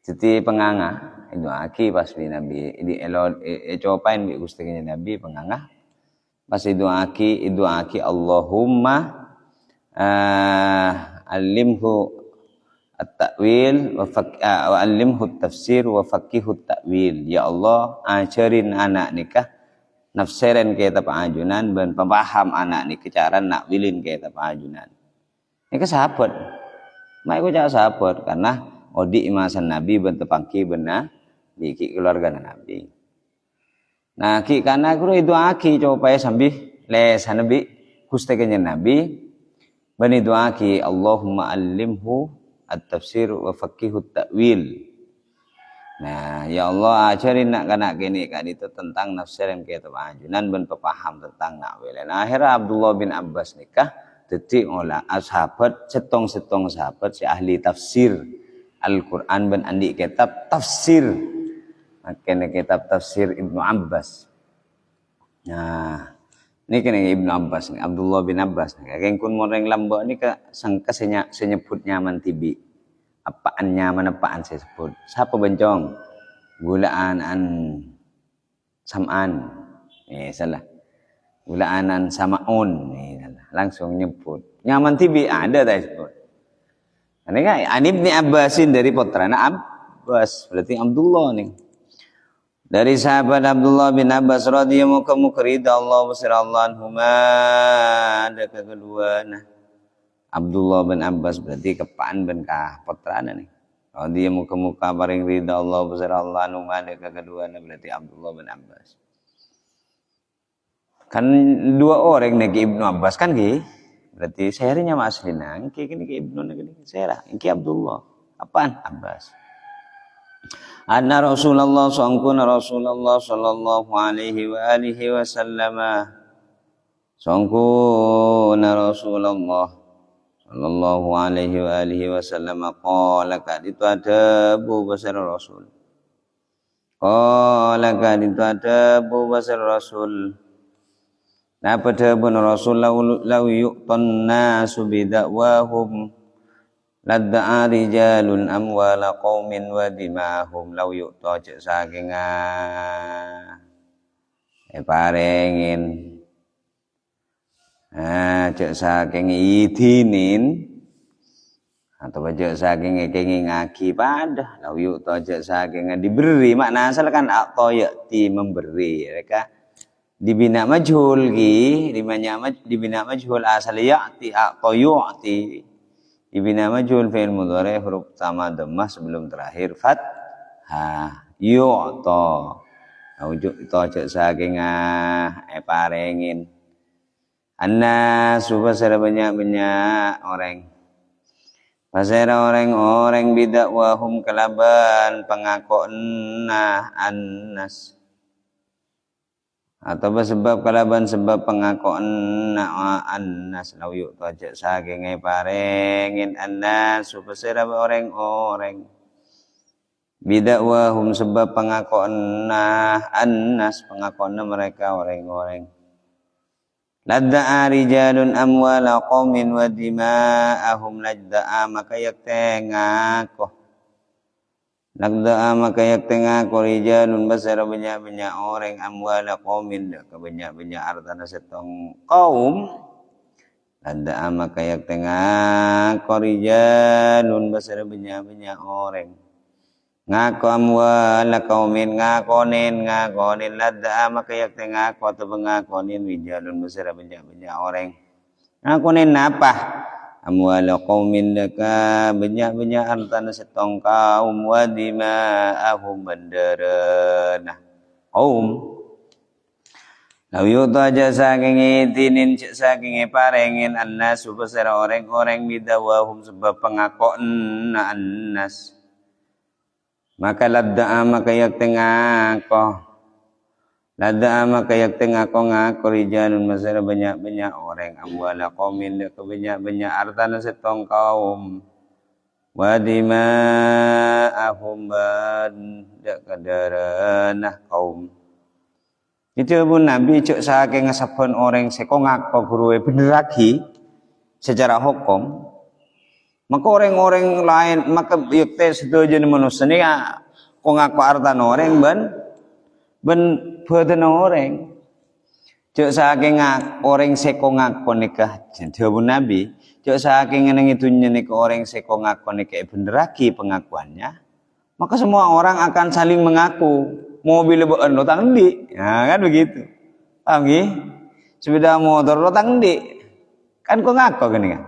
jadi penganga itu aki pas bi Nabi di copain bi Gusti Kanjeng Nabi penganga pas itu aki Allahumma alimhu at-ta'wil wa alimhu at-tafsir wa faqihu at-ta'wil. Ya Allah ajarin anak nikah nafsiran kita pangajunan dan paham anak nikah cara nakwilin kita pangajunan. Ini sahabat. Mai ko sahabat karena odi imasan Nabi ben tepangki benar di keluarga Nabi. Nah ki kana guru itu aki coba sambil lesan Nabi Gusti Kanjeng Nabi bani doa ki Allahumma allimhu at-tafsir wa faqihu at-ta'wil. Nah, ya Allah ajarin nak kanak gini kan itu tentang nafsiran kita ajunan ben paham tentang nakwil. Nah, akhirnya Abdullah bin Abbas nikah dadi olah sahabat setong sahabat si ahli tafsir Al-Qur'an ben andi kitab tafsir. Makanya kitab tafsir Ibnu Abbas. Nah, ini kena Ibnu Abbas nih, Abdullah bin Abbas nih. Kayak kun moreng lambok ini ke sangka senyebut nyaman tibi. Apaan nyaman apaan saya sebut. Siapa bencong? Gulaanan samaan. Salah. Gulaanan samaun. Salah. Langsung nyebut. Nyaman tibi ada tadi sebut. Ini kan Ibnu Abbasin dari putrana Abbas. Berarti Abdullah nih. Dari sahabat Abdullah bin Abbas radhiyallahu anhu ridha Allah wasirallahu anhuma ada kedua nah Abdullah bin Abbas berarti kepaan ben ka putrana nih Dia muka-muka paring ridha Allah besar Allah anu ngade kedua berarti Abdullah bin Abbas. Kan dua orang nih Ibnu Abbas kan ki. Berarti serinya aslina engke kini ke Ibnu gini serah engke Abdullah. Apaan? Abbas. Anna Rasulullah sallallahu alaihi wa alihi wasallam sangkuna Rasulullah sallallahu alaihi wa alihi wasallam qala kad itu ada Abu Basar Rasul. Qala kad itu ada Abu Basar Rasul. Nah pada pun Rasul lau yu'tan nasu bidakwahum ladda'a rijalun amwala qaumin wa dimahum lau yu'ta cek saking parengin cek saking idinin atau cek saking ngekengin ngaki pada lau yu'ta cek saking diberi makna asal kan a'tayati memberi mereka dibina majhul ki dibina majhul asal ya'ti a'tayu'ti dibina majhul fi'il mudhari huruf sama dhammah sebelum terakhir fathah yu'ta wujud itu cek saking parengin anna subasara banyak orang pasera orang bidakwahum kalaban pangakona annas atau sebab kalaban sebab pengakuan annas lau yuk tojak saking parengin annas supaya orang bidakwahum sebab pengakuan annas pengakuan mereka orang ladda'a rijalun amwala qaumin wa dima'ahum ladda'a maka yaktengakoh Nagda'a maka yaktenga rijalun basara banyak-banyak orang amwala qaumin banyak-banyak harta setong kaum nagda'a maka yaktenga rijalun basara banyak-banyak orang ngako amwala qaumin ngakonin nagda'a maka yaktenga atau ngakonin rijalun basara banyak-banyak orang ngakonin apa amwala qaumin laka banyak-banyak harta setong kaum wa dima'ahum bandarana kaum law yuta aja saking itinin saking parengin annas supaya orang-orang bidawahum sebab pengakon annas maka ladda'a maka yaktengako Lada maka yakten ngako rijalun masalah banyak-banyak orang amwala qaumin banyak-banyak harta setong kaum wa dima'ahum dak kadarana kaum itu pun Nabi cuk saking ngesapun orang seko ngako guruwe bener lagi secara hukum maka orang-orang lain maka yakte setuju manusia ni ko ngako harta orang ben badan orang cuk saking orang seko ngakon nikah jawab Nabi cuk saking ngeneng itu nyenik orang seko ngakon nikah bener lagi pengakuannya maka semua orang akan saling mengaku mobil beun lo tang ndi nah kan begitu paham nggih sepeda motor lo tang ndi kan kok ngaku gini kan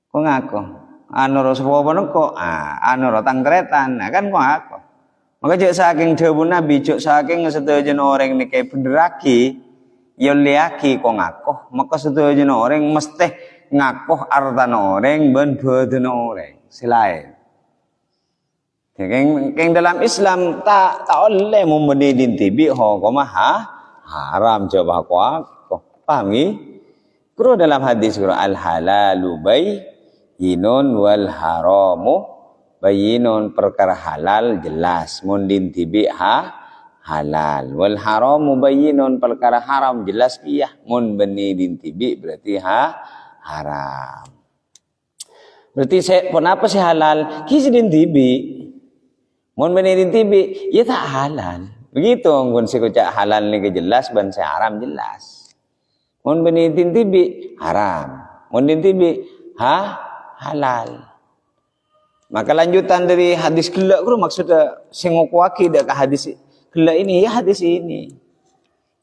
kok ngaku anu ro sepo kok anu ro tang tretan nah kan kok ngaku maka cek saking jawab Nabi, cek saking setujuan orang ini kayak bener lagi, ya liaki kok ngakoh, maka setujuan orang mesti ngakoh artan orang ben badan orang selain. Keng dalam Islam tak oleh membedin tibi hukum haram coba aku paham ni? Kuro dalam hadis al halalu bayyinun wal haramu bayinun perkara halal jelas mundin tibi halal wal haramu bayinun perkara haram jelas piyah mun beni din tibi berarti haram berarti kenapa sih halal kisi din tibi mun beni din tibi ya tak halal begitu mun sikucak halal ni jelas ban haram jelas mun beni din tibi haram mun din tibi halal. Maka lanjutan dari hadis gelak itu maksudnya sengokuaki dak hadis gelak ini ya hadis ini.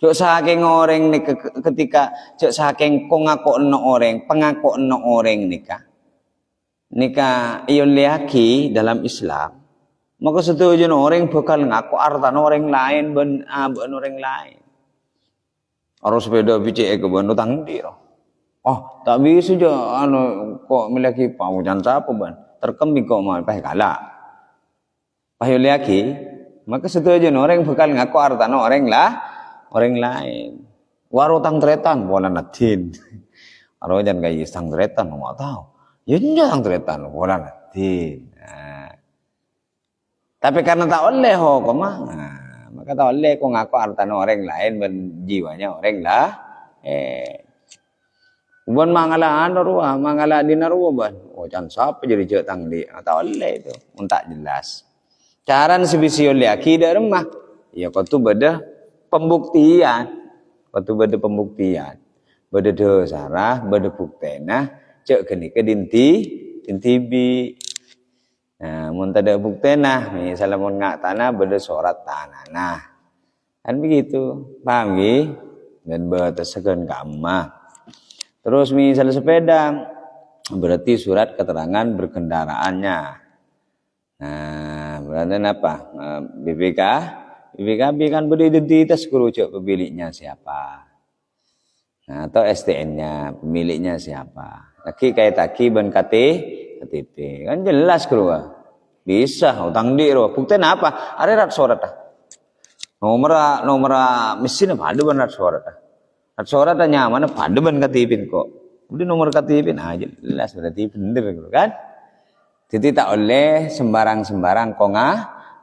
Cuk saking orang nih ketika cuk saking kongakokno orang, pengakokno orang nikah. nikah iyon laki dalam Islam, maka setuju orang bakal ngaku artan orang lain ben orang lain. Orang sepeda bicik ke ben utang di. Oh, tak bisa je kok miliki pamujan siapa ban. Terkembing kok mau pah kalah. Pah laki, maka setuju orang bakal ngaku artan orang lain. Waro tang tretan bola natin. Aro jan kaya tang tretan mau tahu. Ya tang tretan bola natin. Nah. Tapi karena tak oleh ho koma. Nah, maka tak oleh kok ngaku artan orang lain ben jiwanya orang lah. Bukan mangala ruah, mangala dinaruah ban. Oh jan siapa jadi cek tang di. Tak oleh itu. Tak jelas. Cara sebisi oleh akidah remah. Ya kau tu beda pembuktian. Waktu beda pembuktian, beda dosarah, beda buktena, cek kini ke dintibi. Nah, mun tada buktena, misalnya mun ngak tanah, beda surat tanah. Nah, kan begitu, paham gi? Dan batasakan kamma. Terus misalnya sepeda, berarti surat keterangan berkendaraannya. Nah, berarti apa? BPKB kan beridentitas kerucuk pemiliknya siapa. Nah, atau STN-nya, pemiliknya siapa. Taki kayak taki ben KTP. Kan jelas keluar. Bisa utang di ro. Buktian apa? Ada rat surat ah. Nomor mesin apa ada ban rat surat ah. Rat surat nyaman apa ada ban KTP kok. Udah nomor KTP aja jelas berarti bener kan. Jadi tak oleh sembarang kok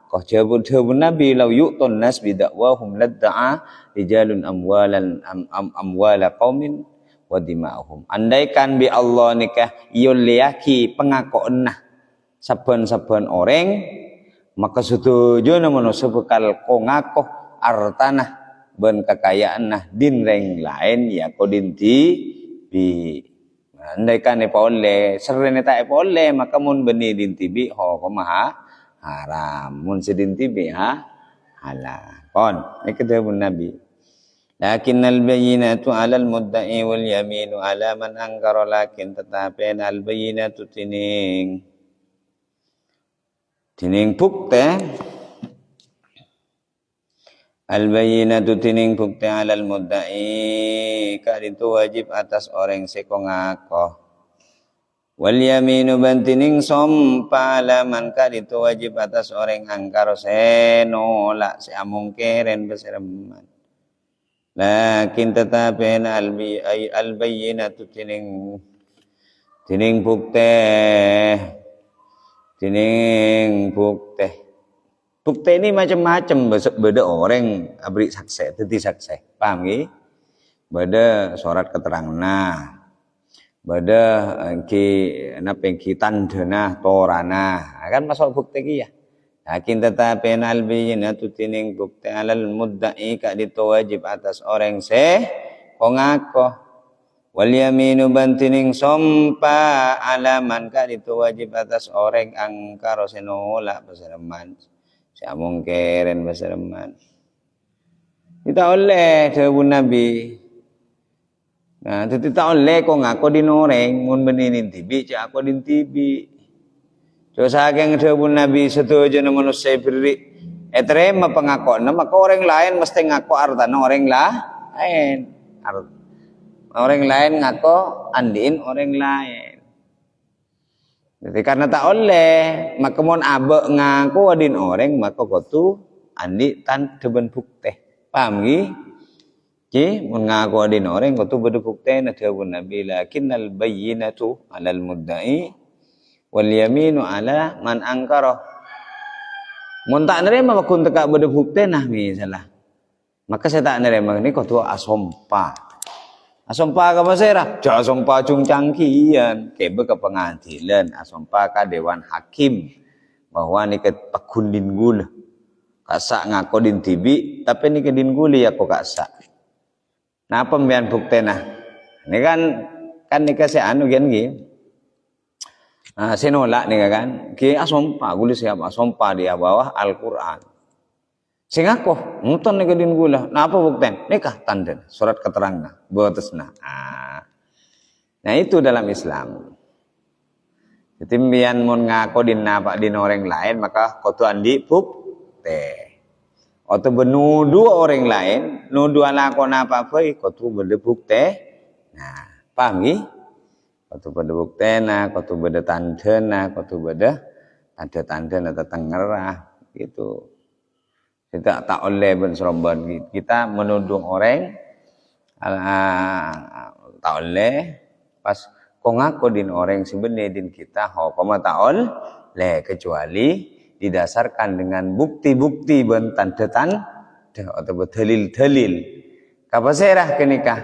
Kau jawab Nabi lau yu'tun nas bidakwahum ladda'a rijalun amwala qaumin wa dima'ahum. Andaikan bi Allah nikah iyon liyaki pengakon nah saben-saben orang maka setuju namun sebekal ko ngakoh artanah ben kekayaan nah din reng lain ya ko dinti bi. Andaikan apa oleh serene tak apa oleh maka mun beni dinti bi ho ko maha haram mun sedin tibi halal kon ikatibun nabi lakinnal bayyinatu 'alal mudda'i wal yaminu 'ala man ankara lakin tetapi al bayyinatu tining bukti al bayyinatu tining bukti 'alal mudda'i ka itu wajib atas orang seko ngakoh. Wal yaminu bantining sompa laman itu wajib atas orang angkar senolak seamung keren besereman. Lakin tetapi al bayyinatu tining bukti. Bukti ini macam-macam beda orang abri saksi, teti saksi. Paham nggih? Beda surat keterangan. Bada ki tandana torana kan masuk bukti ki ya. Lakin tetapi al bayyinatu tining bukti alal mudda'i ka wajib atas orang ngakoh. Wal yaminu bantining sompa alaman ka wajib atas orang angkaro senolak besereman. Siamong keren besereman. Kita oleh dawuh Nabi. Nah, jadi tak oleh kok ngaku dinoreng mun beninin tibi cak aku din tibi. Jo saking dawuh Nabi setuju manusia beri terima pengakuan maka orang lain mesti ngaku artana orang lain. Orang lain ngaku andiin orang lain. Jadi karena tak oleh maka mun abe ngaku adin orang maka kudu andi tan deben bukti. Paham nggih? Ji mengaku adin orang kau tu berdebukti na dawuh Nabi lakinnal bayyinatu 'alal mudda'i wal yaminu 'ala man angkara. Mun tak nerima makun teka berdebukti nah misalnya. Maka saya tak nerima ni kau tu asompa. Asompa ka masera? Ja asompa cung cangkian kebe ke pengadilan asompa ka dewan hakim bahwa ni ke pakundin gula. Kasa ngaku din tibi tapi ni ke din guli ya ko kasa. Nah pembian bukti nah ini kan dikasih anu gian gi sinolak nih kan ki asompa gula siapa asompa dia bawah Al-Quran sing aku nonton nih kedin gula nah apa bukti nikah tanda surat keterangan batasna nah itu dalam Islam Jadi bian mun ngako din napa din orang lain maka kotu andi bukte. Atau menuduh orang lain, nuduh anak napa apa kotu berde bukte. Nah, paham gi? Kotu berde bukte na, kotu berde tanda na, kotu berde tanda atau tengerah gitu. Kita tak oleh benseromban kita menuduh orang tak oleh pas kau ngaku din orang sebenarnya din kita koma taol le kecuali didasarkan dengan bukti-bukti tanda atau dalil-dalil kapaserah kenikah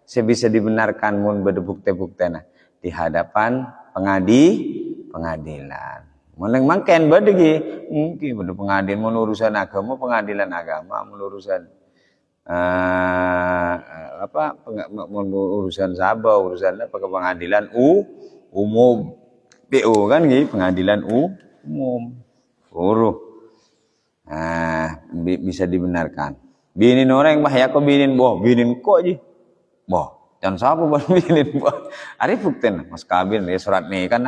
sebisa dibenarkan mun bukti-buktena di hadapan pengadilan meneng mangken badegi mungkin bade pengadilan mun urusan agama pengadilan agama mun urusan urusan sabah urusan apa ke pengadilan umum PO kan gitu pengadilan umum uruh bisa dibenarkan binin orang bahaya kok binin kok ji jangan siapa buat binin hari bukten mas kabin ya surat nih kan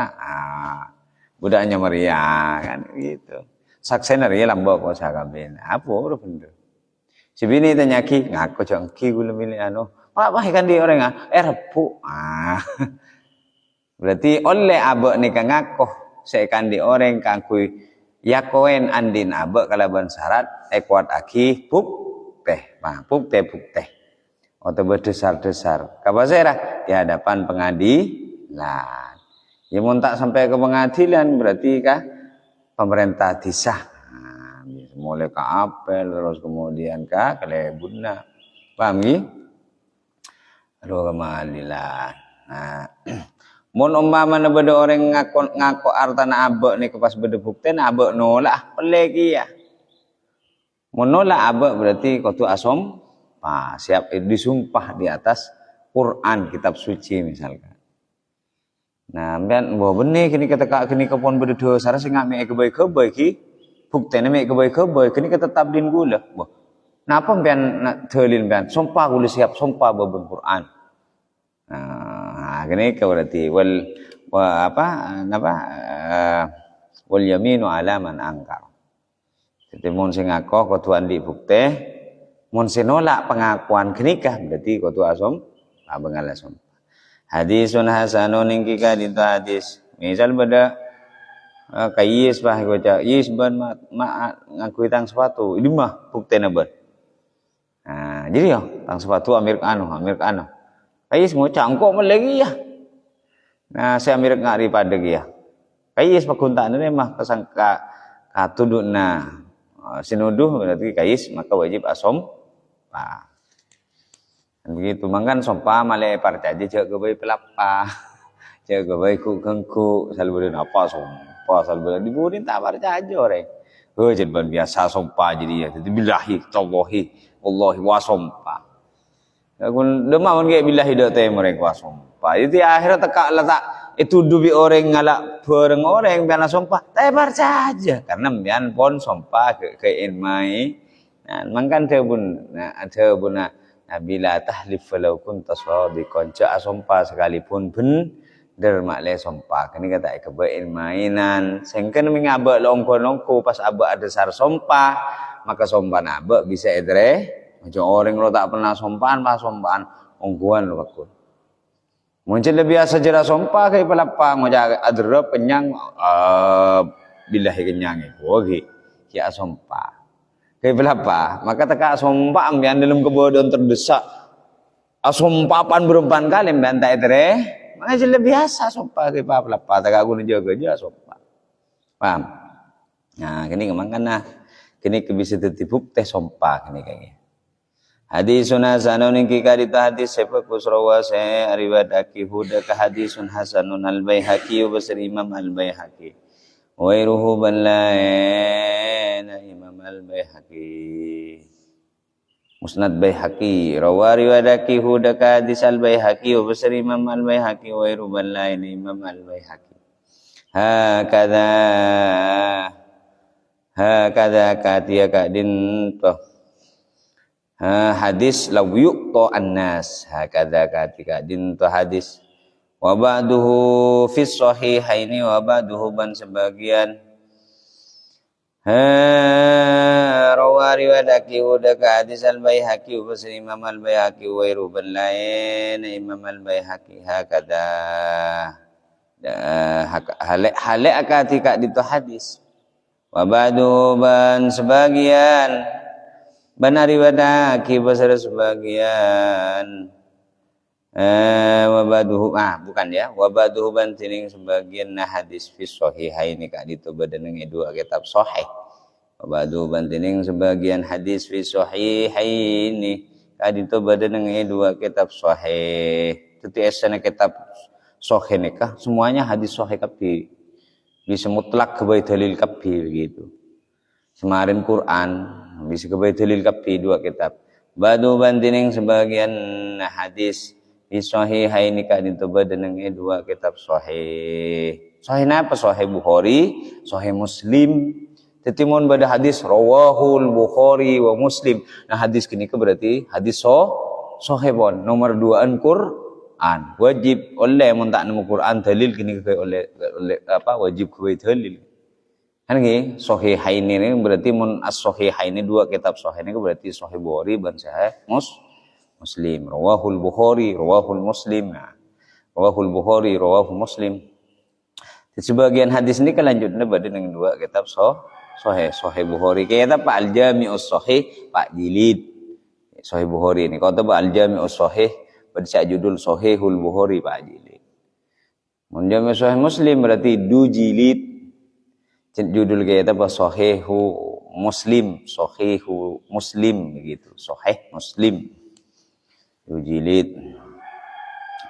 budaknya Maria kan gitu saksena ya lambok kok sakabin apa uruh bener si bini tanya ki ngaku jangki gula milih apa kan di orang repu berarti oleh abek nih kan ngaku saya kan di orang kangkui yakoen andin abek kalaban syarat kuat aki bukte atau berdesar-desar kapasera di hadapan pengadilan ya mau tak sampai ke pengadilan berarti kah pemerintah disah mulai ke apel terus kemudian ke kelebuna paham ya aduh kemalilan mun umpama beda orang ngaku artana abek nih pas beda bukti abek nolak pelegi ya mun nolak abek berarti kudu asom siap disumpah di atas Quran kitab suci misalkan nah ben benih kini kata kini kepon beda dosa sing ngame kebaik-kebaik ki buktene mek kebaik-kebaik kini tetap din gula napa pian dalil pian sumpah gula siap sumpah babon Quran kini berarti wal yaminu ala man angkar jadi mun sing ngaku kudu andi bukte mun sinolak pengakuan kenikah berarti kudu asom bengal asom hadisun hasanun ingkika dintu hadis misal beda kayis bah baca yes ban ngakui tang sepatu ini mah bukti nabar jadi ya tang sepatu Amir anu kayis ngucap kok lagi ya nah saya Amir ngari pada ya kayis pakuntaan ini mah kesangka katuduna sinuduh berarti kayis maka wajib asom begitu mangkan sompa male parcaji cek kebai pelapa cek kebai ku kengku salbudin apa sompa pasal bila diburin tak percaya aja orang. Jadi biasa sumpah jadi ya. Jadi billahi, tallahi, wallahi wasompa. Aku demam kayak billahi dak teh mereka wasompa. Jadi akhirnya tekak letak itu dubi orang ngalak bareng orang biar sumpah. Tak percaya aja karena biar pon sumpah ke inmai. Nah, mangkan tebun bila tahlif walau kunta shadiqan ja sumpah sekalipun dermak le sompa kini kata kebain mainan sengken mengabek longko pas abek ada sar sompa maka sompan abek bisa edre macam orang lo tak pernah sompaan pas sompaan ongguan lo bakul muncul lebih biasa jera sompa kayak pelapa ngojak adre penyang billahi kenyang oke kia sompa kayak pelapa maka teka sompa ambian dalam kebodohan terdesak asompapan berempan kali bantai edre makanya lebih biasa sumpah ke apa tak aku jaga aja sumpah paham nah kini kemangkan kini bisa tertibuk teh sumpah kini kayaknya hadisun hasanun ingkika dita hadis sepak kusrawa saya riwayat huda ka hadisun hasanun al-Baihaqi wa basir Imam al-Baihaqi wa iruhu Imam al-Baihaqi Musnad Baihaqi rawa riwayat huda ka hadis al-Baihaqi wa basir Imam al-Baihaqi wa iruban lain Imam al-Baihaqi hakadha katia kadin hadis law yuqta annas hakadha katika din hadis Wa ba'duhu fis sahihaini wa ba'duhu ban sebagian rawa riwayat aki udah ke hadis al-Baihaqi wa Imam al-Baihaqi wa iruban lain Imam al-Baihaqi hakada hale akati kak dito hadis wa ba'du ban sebagian ban riwayat aki basara sebagian wabaduhu bukan ya wabaduhu bantining sebagian hadis fi sahihaini kak dito badaneng dua kitab sahih wabaduhu bantining sebagian hadis fi sahihaini kak dito badaneng dua kitab sahih itu esana kitab sahih nikah semuanya hadis sahih kabeh bisa mutlak kebai dalil kabeh begitu semarin Quran bisa kebai dalil kabeh dua kitab badu bantining sebagian hadis di sahihaini ka dinto badaneng dua kitab sahih. Sahih apa? Sahih Bukhari, sahih Muslim. Tetimun bada hadis rawahul Bukhari wa Muslim. Nah hadis kini ke berarti hadis sahih bon nomor 2 Quran. Wajib oleh mun tak nemu Quran dalil kini ke oleh wajib ke dalil. Kan nggih sahihaini ini berarti mun as-sahihaini dua kitab sahih ini berarti sahih Bukhari dan sahih Muslim, rawahul Bukhari, rawahul Muslim. Rawahul Bukhari, rawahul Muslim. Di sebagian hadis ini kelanjutnya pada dengan dua kitab sahih Bukhari. Kita Pak Al-Jami'us Sahih, Pak Jilid. Sahih Bukhari ini. Kalau Pak Al-Jami'us Sahih, pada judul Sahihul Bukhari Pak Jilid. Al-Jami'us Sahih Muslim berarti 2 jilid. Judul kita apa? Sahihu Muslim, Sahihu Muslim begitu. Sahih Muslim. Jilid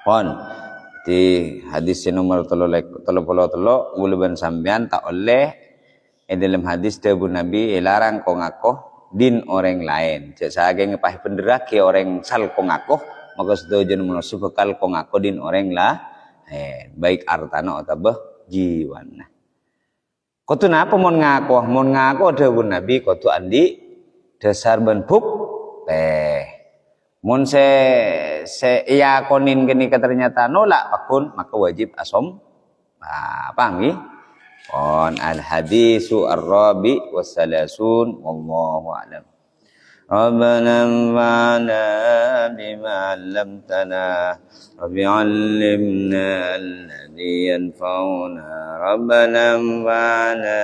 pon di hadis nomor 33 uluban sampean tak oleh dalam hadis debu Nabi larang kau ngakoh din orang lain cek saking ngepah penderaki orang sal kau ngakoh maka setuju menusuk bekal kau ngakoh din orang lah baik artana atau jiwan kau tu napa mon ngakoh debu Nabi kau tu andi dasar benbuk mun se iya konin gini ternyata nolak pakun maka wajib asom paham nggih on al hadisu ar-rabi wassalasun wallahu a'lam Rabbana anfa'na bima 'allamtana wa bi'allimna alladhi yanfa'una Rabbana anfa'na